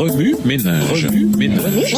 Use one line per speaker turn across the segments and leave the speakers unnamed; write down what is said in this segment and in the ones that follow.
Remue ménage. Remue ménage.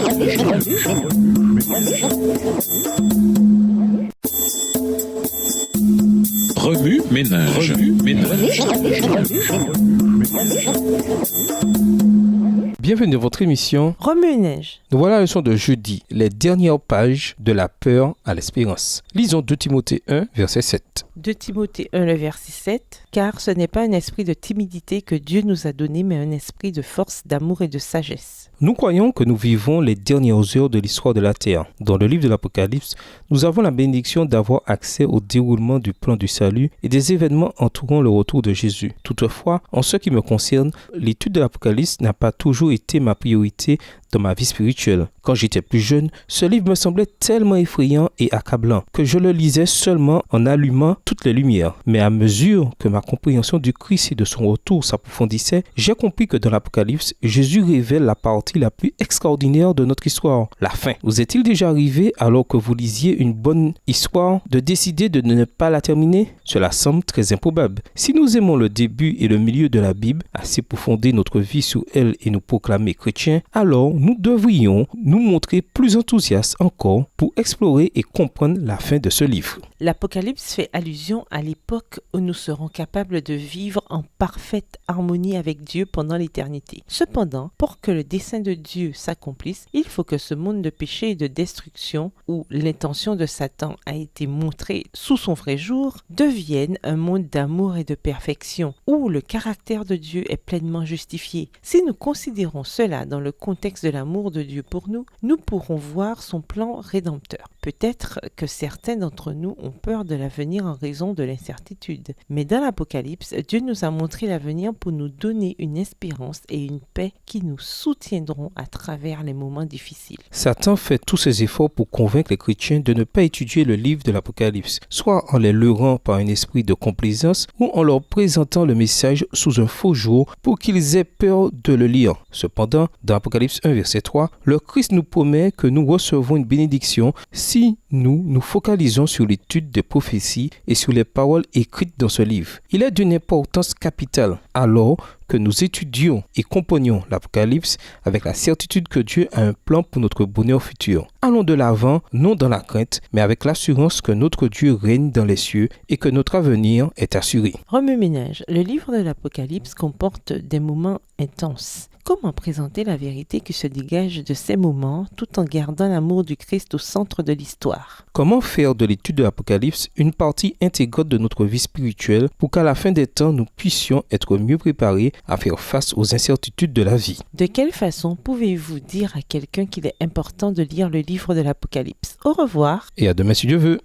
Bienvenue dans votre émission
Remue-Neige.
Nous voilà à la leçon de jeudi, les dernières pages de la peur à l'espérance. Lisons 2 Timothée 1, verset 7.
2 Timothée 1, le verset 7. Car ce n'est pas un esprit de timidité que Dieu nous a donné, mais un esprit de force, d'amour et de sagesse.
Nous croyons que nous vivons les dernières heures de l'histoire de la Terre. Dans le livre de l'Apocalypse, nous avons la bénédiction d'avoir accès au déroulement du plan du salut et des événements entourant le retour de Jésus. Toutefois, en ce qui me concerne, l'étude de l'Apocalypse n'a pas toujours été ma priorité dans ma vie spirituelle. Quand j'étais plus jeune, ce livre me semblait tellement effrayant et accablant que je le lisais seulement en allumant toutes les lumières. Mais à mesure que ma compréhension du Christ et de son retour s'approfondissait, j'ai compris que dans l'Apocalypse, Jésus révèle la partie la plus extraordinaire de notre histoire, la fin. Vous est-il déjà arrivé, alors que vous lisiez une bonne histoire, de décider de ne pas la terminer? Cela semble très improbable. Si nous aimons le début et le milieu de la Bible, assez pour fonder notre vie sur elle et nous proclamer chrétiens, alors nous devrions nous montrer plus enthousiastes encore pour explorer et comprendre la fin de ce livre.
L'Apocalypse fait allusion à l'époque où nous serons capables de vivre en parfaite harmonie avec Dieu pendant l'éternité. Cependant, pour que le dessein de Dieu s'accomplisse, il faut que ce monde de péché et de destruction, où l'intention de Satan a été montrée sous son vrai jour, devienne un monde d'amour et de perfection, où le caractère de Dieu est pleinement justifié. Si nous considérons cela dans le contexte de l'amour de Dieu pour nous, nous pourrons voir son plan rédempteur. Peut-être que certains d'entre nous ont peur de l'avenir en raison de l'incertitude. Mais dans l'Apocalypse, Dieu nous a montré l'avenir pour nous donner une espérance et une paix qui nous soutiendront à travers les moments difficiles.
Satan fait tous ses efforts pour convaincre les chrétiens de ne pas étudier le livre de l'Apocalypse, soit en les leurrant par un esprit de complaisance ou en leur présentant le message sous un faux jour pour qu'ils aient peur de le lire. Cependant, dans Apocalypse 1, verset 3, le Christ nous promet que nous recevons une bénédiction si nous nous focalisons sur l'étude des prophéties et sur les paroles écrites dans ce livre. Il est d'une importance capitale alors que nous étudions et comprenions l'Apocalypse avec la certitude que Dieu a un plan pour notre bonheur futur. Allons de l'avant, non dans la crainte, mais avec l'assurance que notre Dieu règne dans les cieux et que notre avenir est assuré.
Remue-ménage. Le livre de l'Apocalypse comporte des moments intenses. Comment présenter la vérité qui se dégage de ces moments tout en gardant l'amour du Christ au centre de l'histoire?
Comment faire de l'étude de l'Apocalypse une partie intégrante de notre vie spirituelle pour qu'à la fin des temps, nous puissions être mieux préparés à faire face aux incertitudes de la vie?
De quelle façon pouvez-vous dire à quelqu'un qu'il est important de lire le livre de l'Apocalypse? Au revoir.
Et à demain si Dieu veut.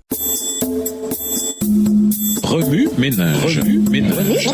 Remue ménage. Remue ménage.